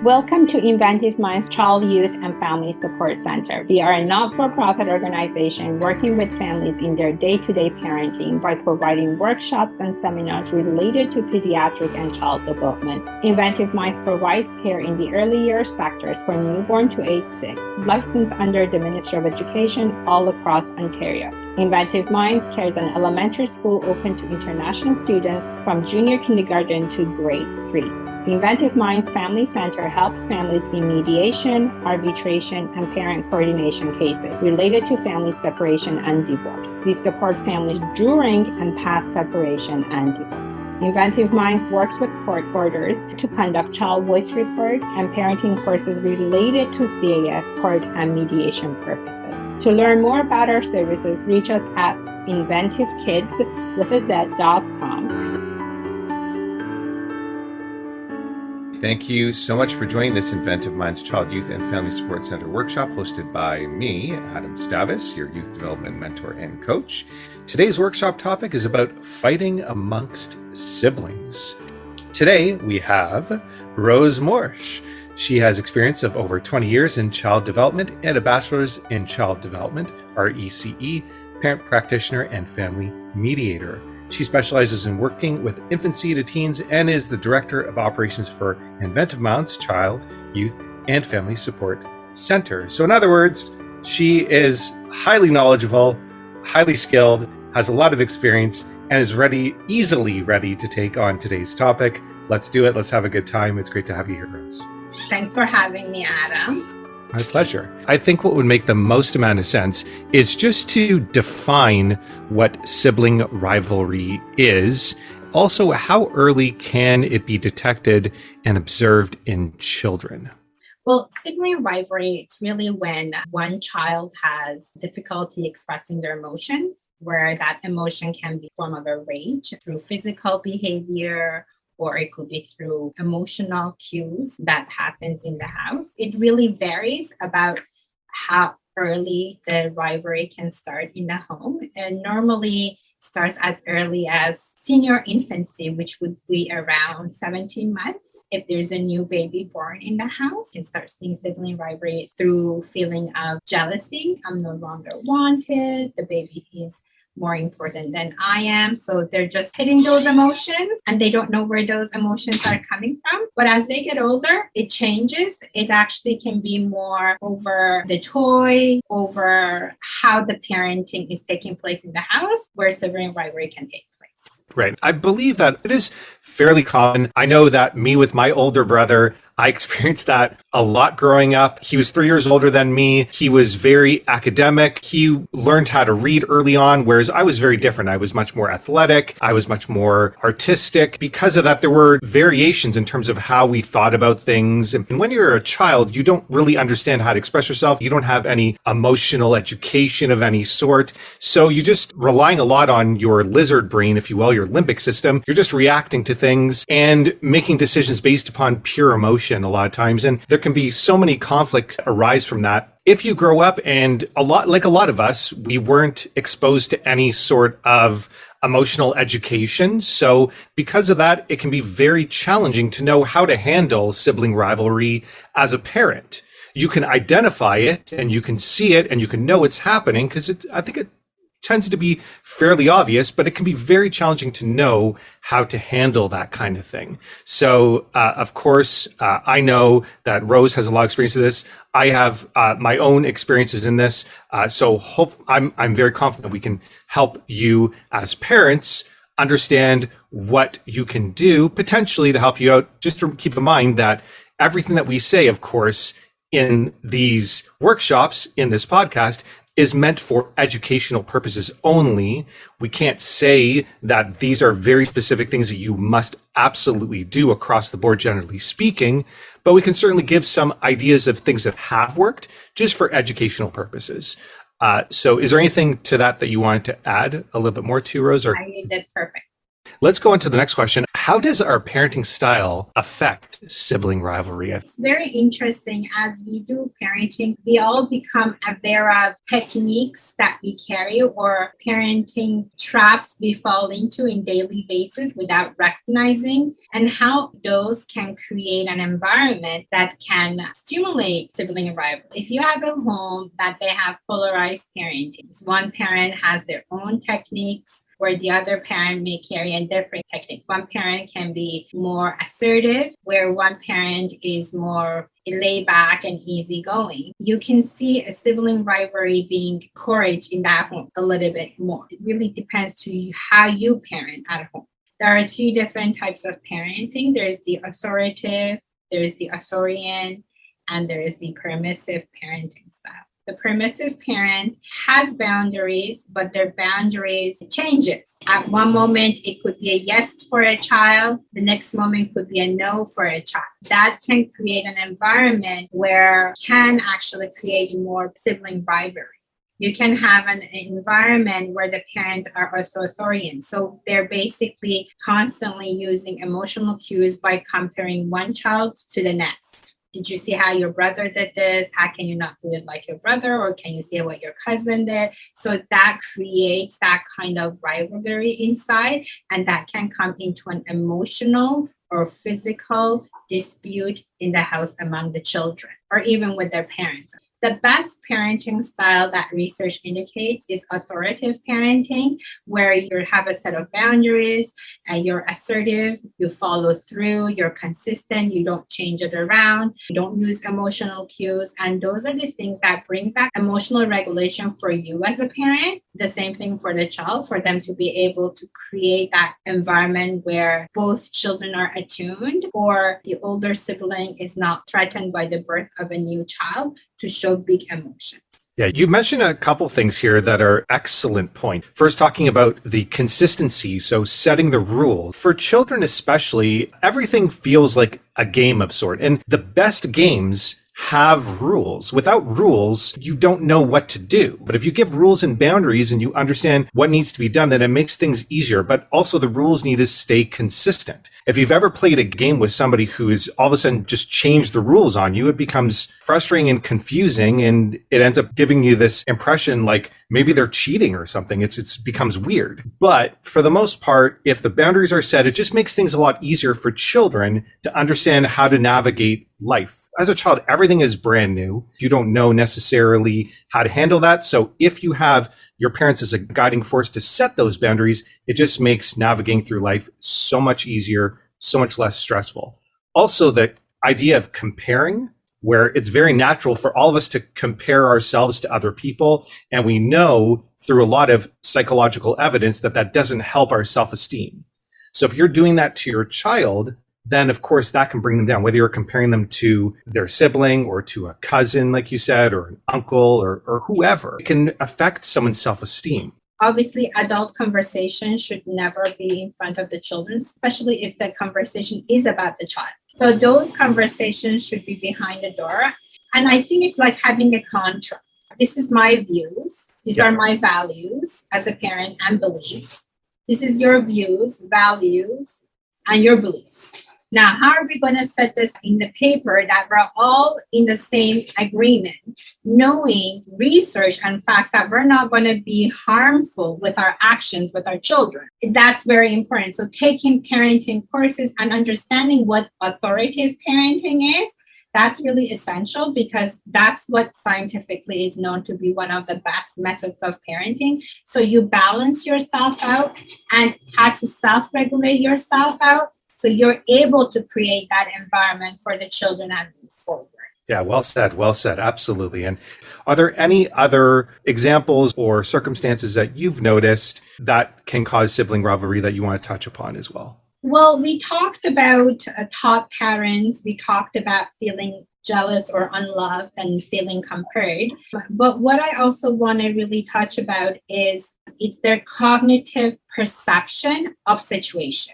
Welcome to Inventive Minds Child, Youth, and Family Support Center. We are a not-for-profit organization working with families in their day-to-day parenting by providing workshops and seminars related to pediatric and child development. Inventive Minds provides care in the early years sectors for newborn to age 6, licensed under the Ministry of Education all across Ontario. Inventive Minds carries an elementary school open to international students from junior kindergarten to grade 3. The Inventive Minds Family Center helps families in mediation, arbitration, and parent coordination cases related to family separation and divorce. We support families during and past separation and divorce. Inventive Minds works with court orders to conduct child voice report and parenting courses related to CAS, court, and mediation purposes. To learn more about our services, reach us at inventivekids.com. Thank you so much for joining this Inventive Minds Child, Youth, and Family Support Center workshop hosted by me, Adam Stavis, your youth development mentor and coach. Today's workshop topic is about fighting amongst siblings. Today we have Rose Morsch. She has experience of over 20 years in child development and a bachelor's in child development, RECE, parent practitioner, and family mediator. She specializes in working with infancy to teens and is the Director of Operations for Inventive Minds Child, Youth, and Family Support Center. So in other words, she is highly knowledgeable, highly skilled, has a lot of experience, and is easily ready to take on today's topic. Let's do it. Let's have a good time. It's great to have you here, Rose. Thanks for having me, Adam. My pleasure. I think what would make the most amount of sense is just to define what sibling rivalry is. Also, how early can it be detected and observed in children? Well, sibling rivalry, it's really when one child has difficulty expressing their emotions, where that emotion can be form of a rage through physical behavior, or it could be through emotional cues that happens in the house. It really varies about how early the rivalry can start in the home, and normally starts as early as senior infancy, which would be around 17 months. If there's a new baby born in the house, you can start seeing sibling rivalry through feeling of jealousy. I'm no longer wanted. The baby is more important than I am. So they're just hitting those emotions and they don't know where those emotions are coming from. But as they get older, it changes. It actually can be more over the toy, over how the parenting is taking place in the house, where sibling rivalry can take place. Right. I believe that it is fairly common. I know that me with my older brother, I experienced that a lot growing up. He was 3 years older than me. He was very academic. He learned how to read early on, whereas I was very different. I was much more athletic. I was much more artistic. Because of that, there were variations in terms of how we thought about things. And when you're a child, you don't really understand how to express yourself. You don't have any emotional education of any sort. So you're just relying a lot on your lizard brain, if you will, your limbic system. You're just reacting to things and making decisions based upon pure emotion a lot of times. And there can be so many conflicts arise from that. If you grow up and a lot of us, we weren't exposed to any sort of emotional education. So because of that, it can be very challenging to know how to handle sibling rivalry as a parent. You can identify it and you can see it and you can know it's happening because I think it tends to be fairly obvious, but it can be very challenging to know how to handle that kind of thing. So, of course, I know that Rose has a lot of experience with this. I have my own experiences in this. I'm very confident we can help you as parents understand what you can do potentially to help you out. Just to keep in mind that everything that we say, of course, in these workshops, in this podcast, is meant for educational purposes only. We can't say that these are very specific things that you must absolutely do across the board, generally speaking, but we can certainly give some ideas of things that have worked just for educational purposes. So is there anything to that you wanted to add a little bit more to, Rose? Or? I did perfect. Let's go on to the next question. How does our parenting style affect sibling rivalry? It's very interesting. As we do parenting, we all become aware of techniques that we carry or parenting traps we fall into in daily basis without recognizing, and how those can create an environment that can stimulate sibling rivalry. If you have a home that they have polarized parenting, one parent has their own techniques, where the other parent may carry a different technique. One parent can be more assertive, where one parent is more laid back and easygoing. You can see a sibling rivalry being encouraged in that home a little bit more. It really depends to how you parent at home. There are three different types of parenting. There's the authoritative, there's the authorian, and there's the permissive parenting style. The permissive parent has boundaries, but their boundaries changes. At one moment, it could be a yes for a child. The next moment could be a no for a child. That can create an environment where can actually create more sibling rivalry. You can have an environment where the parents are authoritarian. So they're basically constantly using emotional cues by comparing one child to the next. Did you see how your brother did this? How can you not do it like your brother? Or can you see what your cousin did? So that creates that kind of rivalry inside, and that can come into an emotional or physical dispute in the house among the children or even with their parents. The best parenting style that research indicates is authoritative parenting, where you have a set of boundaries and you're assertive, you follow through, you're consistent, you don't change it around, you don't use emotional cues. And those are the things that brings that emotional regulation for you as a parent. The same thing for the child, for them to be able to create that environment where both children are attuned, or the older sibling is not threatened by the birth of a new child to show big emotions. Yeah, you mentioned a couple things here that are excellent points. First, talking about the consistency, so setting the rule. For children especially, everything feels like a game of sort. And the best games have rules. Without rules, you don't know what to do. But if you give rules and boundaries and you understand what needs to be done, then it makes things easier. But also the rules need to stay consistent. If you've ever played a game with somebody who's all of a sudden just changed the rules on you, it becomes frustrating and confusing, and it ends up giving you this impression like maybe they're cheating or something. It becomes weird. But for the most part, if the boundaries are set, it just makes things a lot easier for children to understand how to navigate life. As a child, everything is brand new. You don't know necessarily how to handle that. So if you have your parents as a guiding force to set those boundaries, it just makes navigating through life so much easier, so much less stressful. Also, the idea of comparing, where it's very natural for all of us to compare ourselves to other people. And we know through a lot of psychological evidence that that doesn't help our self-esteem. So if you're doing that to your child, then of course that can bring them down, whether you're comparing them to their sibling or to a cousin, like you said, or an uncle or whoever. It can affect someone's self-esteem. Obviously, adult conversation should never be in front of the children, especially if the conversation is about the child. So those conversations should be behind the door. And I think it's like having a contract. This is my views. These are my values as a parent and beliefs. This is your views, values, and your beliefs. Now, how are we going to set this in the paper that we're all in the same agreement, knowing research and facts that we're not going to be harmful with our actions with our children? That's very important. So taking parenting courses and understanding what authoritative parenting is, that's really essential, because that's what scientifically is known to be one of the best methods of parenting. So you balance yourself out and how to self-regulate yourself out, so you're able to create that environment for the children and move forward. Yeah, well said. Well said. Absolutely. And are there any other examples or circumstances that you've noticed that can cause sibling rivalry that you want to touch upon as well? Well, we talked about top parents. We talked about feeling jealous or unloved and feeling compared. But what I also want to really touch about is their cognitive perception of situation.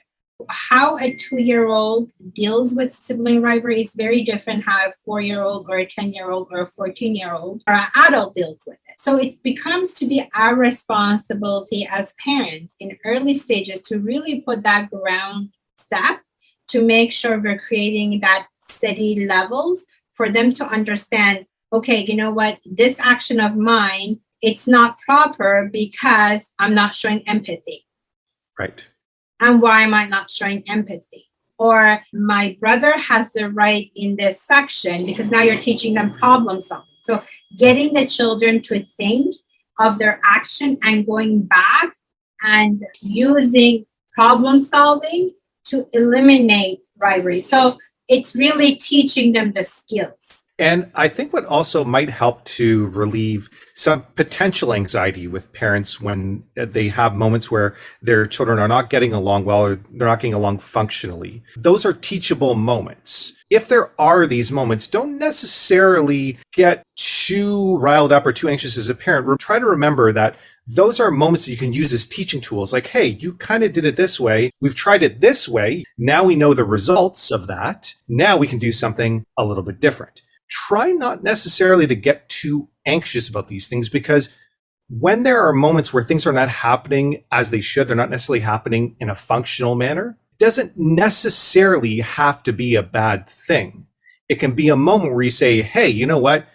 How a 2-year-old deals with sibling rivalry is very different how a 4-year-old or a 10-year-old or a 14-year-old or an adult deals with it. So it becomes to be our responsibility as parents in early stages to really put that ground step to make sure we're creating that steady levels for them to understand, okay, you know what, this action of mine, it's not proper because I'm not showing empathy. Right. And why am I not showing empathy? Or my brother has the right in this section, because now you're teaching them problem solving. So getting the children to think of their action and going back and using problem solving to eliminate rivalry. So it's really teaching them the skills. And I think what also might help to relieve some potential anxiety with parents when they have moments where their children are not getting along well, or they're not getting along functionally. Those are teachable moments. If there are these moments, don't necessarily get too riled up or too anxious as a parent. Try to remember that those are moments that you can use as teaching tools. Like, hey, you kind of did it this way. We've tried it this way. Now we know the results of that. Now we can do something a little bit different. Try not necessarily to get too anxious about these things, because when there are moments where things are not happening as they should, they're not necessarily happening in a functional manner, it doesn't necessarily have to be a bad thing. It can be a moment where you say, hey, you know what?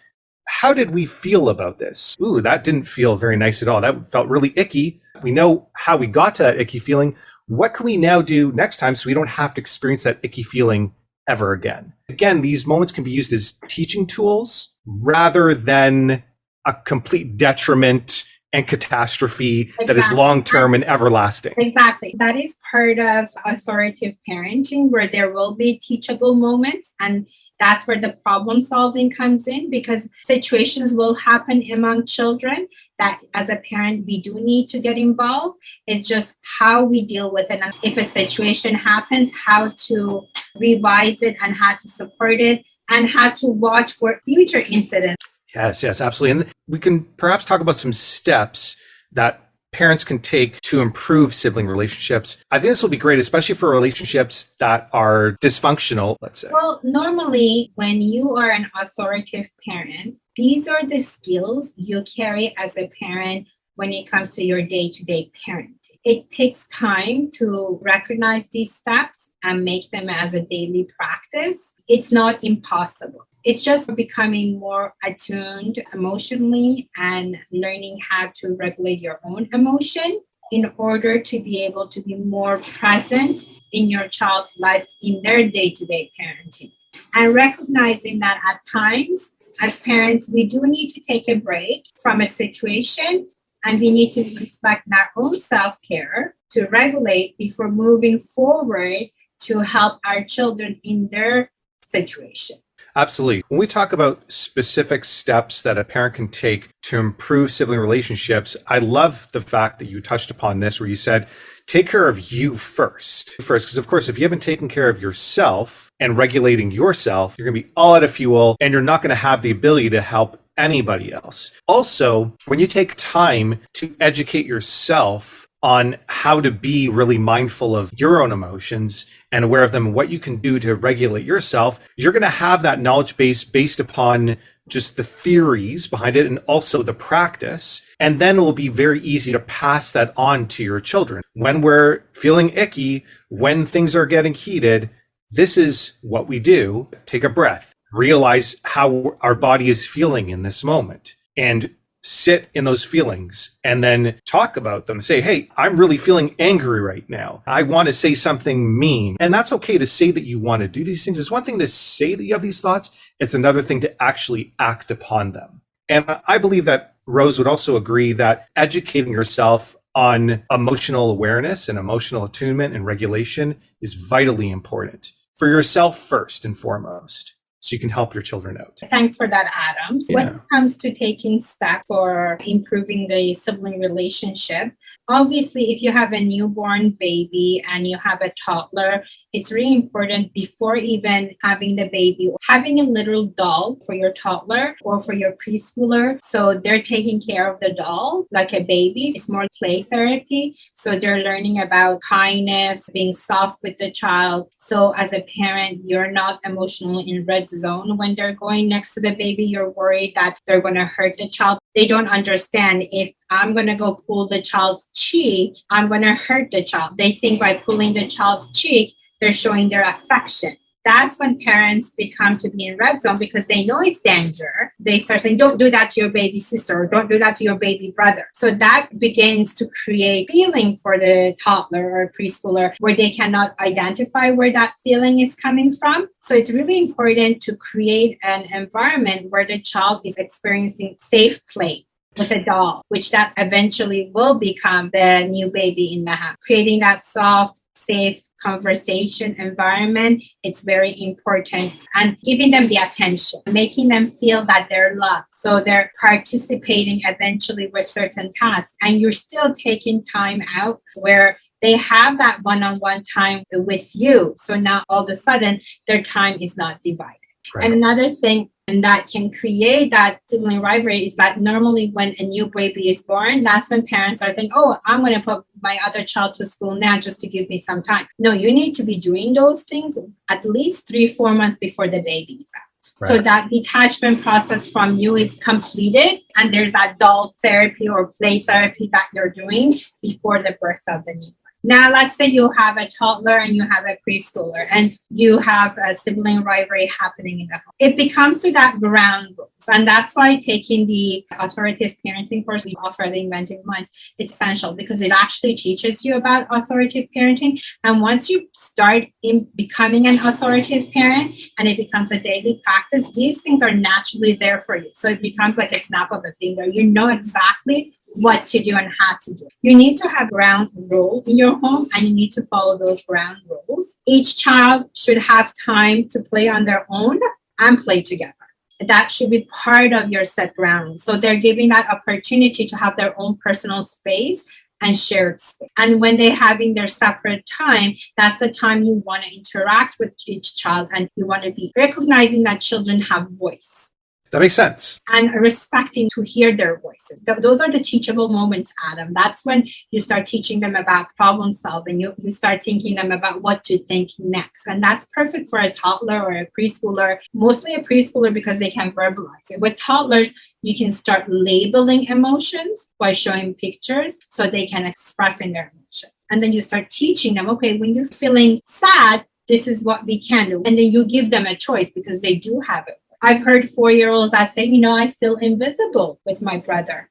How did we feel about this? Ooh, that didn't feel very nice at all. That felt really icky. We know how we got to that icky feeling. What can we now do next time so we don't have to experience that icky feeling ever again? Again, these moments can be used as teaching tools rather than a complete detriment and catastrophe that is long-term and everlasting. Exactly. That is part of authoritative parenting, where there will be teachable moments, and that's where the problem solving comes in, because situations will happen among children that as a parent we do need to get involved. It's just how we deal with it. And if a situation happens, how to revise it and how to support it and how to watch for future incidents. Yes, absolutely. And we can perhaps talk about some steps that parents can take to improve sibling relationships. I think this will be great, especially for relationships that are dysfunctional, let's say. Well, normally when you are an authoritative parent, these are the skills you carry as a parent when it comes to your day-to-day parenting. It takes time to recognize these steps and make them as a daily practice. It's not impossible. It's just becoming more attuned emotionally and learning how to regulate your own emotion in order to be able to be more present in your child's life in their day-to-day parenting. And recognizing that at times, as parents, we do need to take a break from a situation, and we need to reflect on our own self-care to regulate before moving forward to help our children in their situation. Absolutely. When we talk about specific steps that a parent can take to improve sibling relationships, I love the fact that you touched upon this, where you said, take care of you first. Because of course, if you haven't taken care of yourself and regulating yourself, you're going to be all out of fuel and you're not going to have the ability to help anybody else. Also, when you take time to educate yourself on how to be really mindful of your own emotions and aware of them, what you can do to regulate yourself, you're going to have that knowledge base based upon just the theories behind it and also the practice. And then it will be very easy to pass that on to your children. When we're feeling icky, when things are getting heated, this is what we do. Take a breath, realize how our body is feeling in this moment, and sit in those feelings and then talk about them. Say, hey, I'm really feeling angry right now. I want to say something mean. And that's okay to say that you want to do these things. It's one thing to say that you have these thoughts. It's another thing to actually act upon them. And I believe that Rose would also agree that educating yourself on emotional awareness and emotional attunement and regulation is vitally important for yourself first and foremost, so you can help your children out. Thanks for that, Adam. Yeah. When it comes to taking steps for improving the sibling relationship, Obviously, if you have a newborn baby and you have a toddler, it's really important before even having the baby, having a little doll for your toddler or for your preschooler. So they're taking care of the doll like a baby. It's more play therapy. So they're learning about kindness, being soft with the child. So as a parent, you're not emotionally in red zone when they're going next to the baby. You're worried that they're going to hurt the child. They don't understand if I'm going to go pull the child's cheek, I'm going to hurt the child. They think by pulling the child's cheek, they're showing their affection. That's when parents become to be in red zone because they know it's danger. They start saying, don't do that to your baby sister or don't do that to your baby brother. So that begins to create feeling for the toddler or preschooler where they cannot identify where that feeling is coming from. So it's really important to create an environment where the child is experiencing safe play with a doll, which that eventually will become the new baby in the house. Creating that soft, safe conversation environment, it's very important. And giving them the attention, making them feel that they're loved. So they're participating eventually with certain tasks. And you're still taking time out where they have that one-on-one time with you. So now all of a sudden, their time is not divided. Right. And another thing that can create that sibling rivalry is that normally when a new baby is born, that's when parents are thinking, oh, I'm going to put my other child to school now just to give me some time. No, you need to be doing those things at least 3-4 months before the baby is out. Right. So that detachment process from you is completed and there's that doll therapy or play therapy that you're doing before the birth of the newborn. Now, let's say you have a toddler and you have a preschooler and you have a sibling rivalry happening in the home. It becomes to that ground rules. And that's why taking the authoritative parenting course we offer at the Inventive Mind, it's essential because it actually teaches you about authoritative parenting. And once you start in becoming an authoritative parent and it becomes a daily practice, these things are naturally there for you. So it becomes like a snap of a finger. You know exactly what to do and how to do. You need to have ground rules in your home and you need to follow those ground rules. Each child should have time to play on their own and play together. That should be part of your set ground rules. So they're giving that opportunity to have their own personal space and shared space. And when they're having their separate time, that's the time you want to interact with each child and you want to be recognizing that children have voice. That makes sense. And respecting to hear their voices. Those are the teachable moments, Adam. That's when you start teaching them about problem solving. You start thinking them about what to think next. And that's perfect for a toddler or a preschooler, mostly a preschooler because they can verbalize it. With toddlers, you can start labeling emotions by showing pictures so they can express in their emotions. And then you start teaching them, okay, when you're feeling sad, this is what we can do. And then you give them a choice because they do have it. I've heard 4-year-olds that say, I feel invisible with my brother.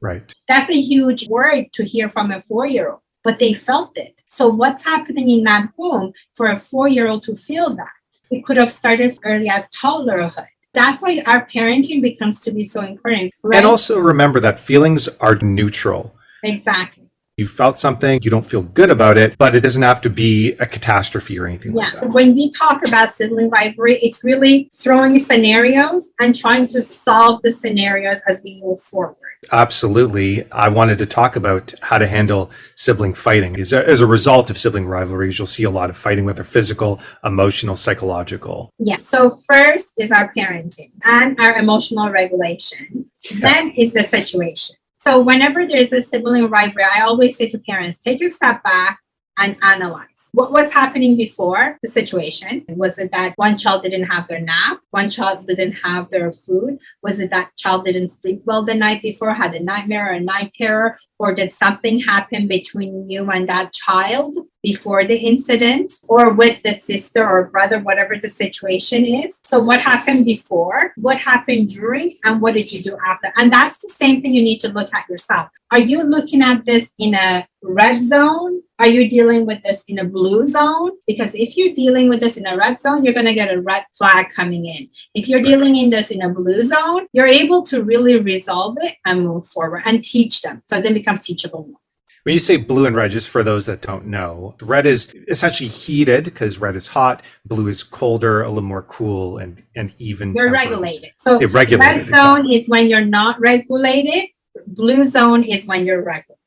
Right. That's a huge word to hear from a 4-year-old, but they felt it. So what's happening in that home for a 4-year-old to feel that? It could have started early as toddlerhood. That's why our parenting becomes to be so important. Right? And also remember that feelings are neutral. Exactly. You felt something, you don't feel good about it, but it doesn't have to be a catastrophe or anything like that. When we talk about sibling rivalry, it's really throwing scenarios and trying to solve the scenarios as we move forward. Absolutely. I wanted to talk about how to handle sibling fighting. As a result of sibling rivalries, you'll see a lot of fighting, whether physical, emotional, psychological. Yeah. So first is our parenting and our emotional regulation. Then is the situation. So whenever there's a sibling rivalry, I always say to parents, take a step back and analyze. What was happening before the situation? Was it that one child didn't have their nap? One child didn't have their food? Was it that child didn't sleep well the night before, had a nightmare or a night terror? Or did something happen between you and that child before the incident? Or with the sister or brother, whatever the situation is? So what happened before? What happened during? And what did you do after? And that's the same thing you need to look at yourself. Are you looking at this in a red zone? Are you dealing with this in a blue zone? Because if you're dealing with this in a red zone, you're going to get a red flag coming in. If you're dealing in this in a blue zone, you're able to really resolve it and move forward and teach them. So it then becomes teachable. When you say blue and red, just for those that don't know, red is essentially heated because red is hot. Blue is colder, a little more cool and even. You're regulated. So regulated, red zone is when you're not regulated. Blue zone is when you're regulated.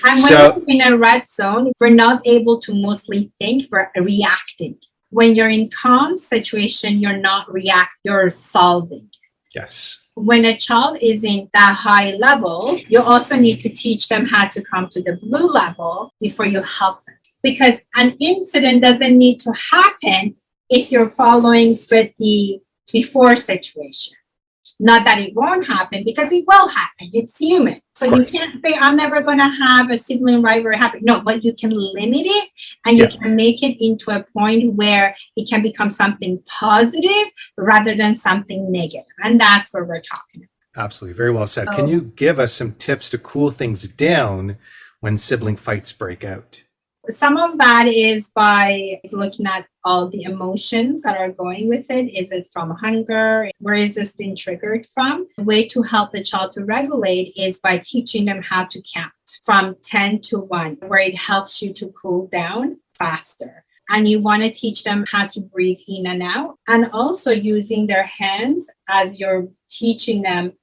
And So, when you're in a red zone, we're not able to mostly think, we're reacting. When you're in calm situation, you're not reacting, you're solving. yes. When a child is in that high level, you also need to teach them how to come to the blue level before you help them. Because an incident doesn't need to happen if you're following with the before situation. Not that it won't happen, because it will happen. It's human. So you can't say, I'm never going to have a sibling rivalry happen. No, but you can limit it and you can make it into a point where it can become something positive rather than something negative. And that's what we're talking about. Absolutely. Very well said. Can you give us some tips to cool things down when sibling fights break out? Some of that is by looking at all the emotions that are going with it. Is it from hunger? Where is this being triggered from? The way to help the child to regulate is by teaching them how to count from 10 to 1, where it helps you to cool down faster. And you want to teach them how to breathe in and out, and also using their hands as you're teaching them,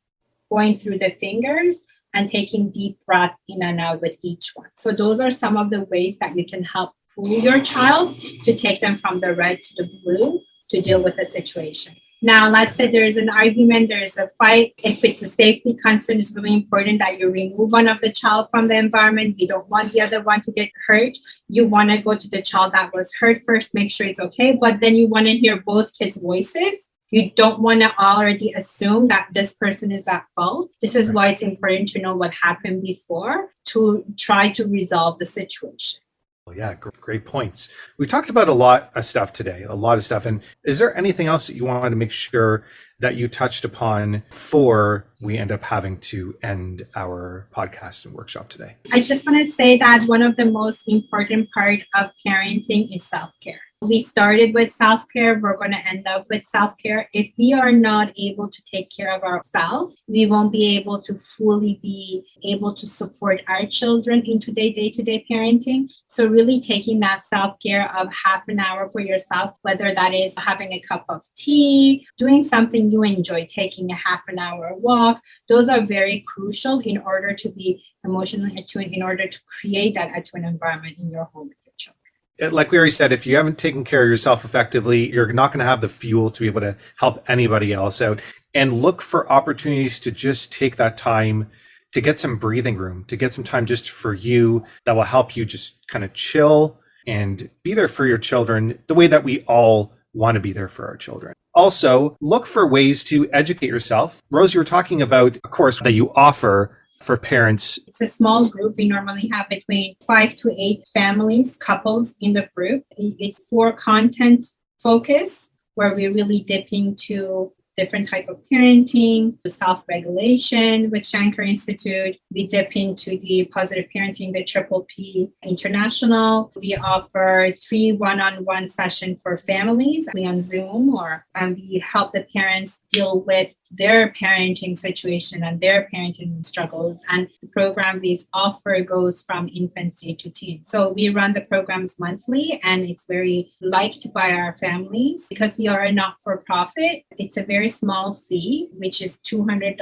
going through the fingers and taking deep breaths in and out with each one. So those are some of the ways that you can help cool your child to take them from the red to the blue to deal with the situation. Now, let's say there's an argument, there's a fight. If it's a safety concern, it's really important that you remove one of the child from the environment. You don't want the other one to get hurt. You want to go to the child that was hurt first, make sure it's okay. But then you want to hear both kids' voices. You don't want to already assume that this person is at fault. This is why it's important to know what happened before to try to resolve the situation. Well, yeah, great points. We've talked about a lot of stuff today, a lot of stuff. And is there anything else that you want to make sure that you touched upon before we end up having to end our podcast and workshop today? I just want to say that one of the most important part of parenting is self-care. We started with self-care. We're going to end up with self-care. If we are not able to take care of ourselves, we won't be able to fully be able to support our children into their day-to-day parenting. So really taking that self-care of half an hour for yourself, whether that is having a cup of tea, doing something you enjoy, taking a half an hour walk, those are very crucial in order to be emotionally attuned, in order to create that attuned environment in your home with your children. Like we already said, if you haven't taken care of yourself effectively, you're not going to have the fuel to be able to help anybody else out. And look for opportunities to just take that time to get some breathing room, to get some time just for you that will help you just kind of chill and be there for your children the way that we all want to be there for our children. Also, look for ways to educate yourself. Rose, you were talking about a course that you offer for parents. It's a small group. We normally have between 5 to 8 families, couples in the group. It's for content focus, where we really dip into different type of parenting, self-regulation with Shankar Institute. We dip into the positive parenting, the Triple P International. We offer 3 one-on-one sessions for families on Zoom, and we help the parents deal with their parenting situation and their parenting struggles. And the program we offer goes from infancy to teen. So we run the programs monthly, and it's very liked by our families because we are a not-for-profit. It's a very small fee, which is $200,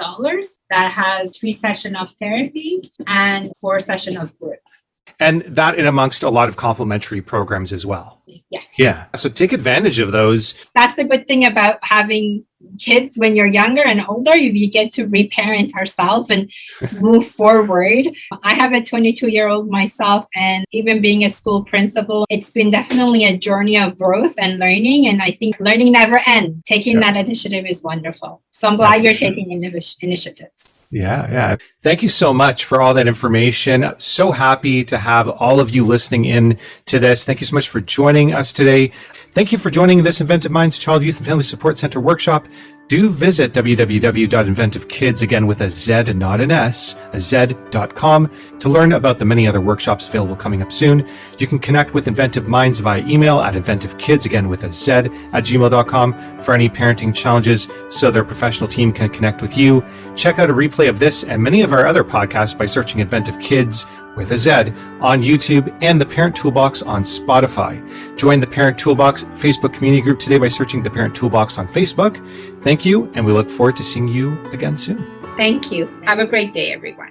that has 3 sessions of therapy and 4 sessions of group. And that in amongst a lot of complementary programs as well. Yes. Yeah. So take advantage of those. That's a good thing about having kids when you're younger and older. You get to reparent ourselves and move forward. I have a 22-year-old myself, and even being a school principal, it's been definitely a journey of growth and learning. And I think learning never ends. Taking that initiative is wonderful. So I'm glad you're taking initiatives. Yeah. Thank you so much for all that information. So happy to have all of you listening in to this. Thank you so much for joining us today. Thank you for joining this Inventive Minds Child, Youth, and Family Support Center workshop. Do visit www.inventivekids, again with a Z and not an S, a Z.com, to learn about the many other workshops available coming up soon. You can connect with Inventive Minds via email at inventivekids, again with a Z, at gmail.com for any parenting challenges so their professional team can connect with you. Check out a replay of this and many of our other podcasts by searching Inventive Kids with a Z on YouTube and the Parent Toolbox on Spotify. Join the Parent Toolbox Facebook community group today by searching the Parent Toolbox on Facebook. Thank you, and we look forward to seeing you again soon. Thank you. Have a great day, everyone.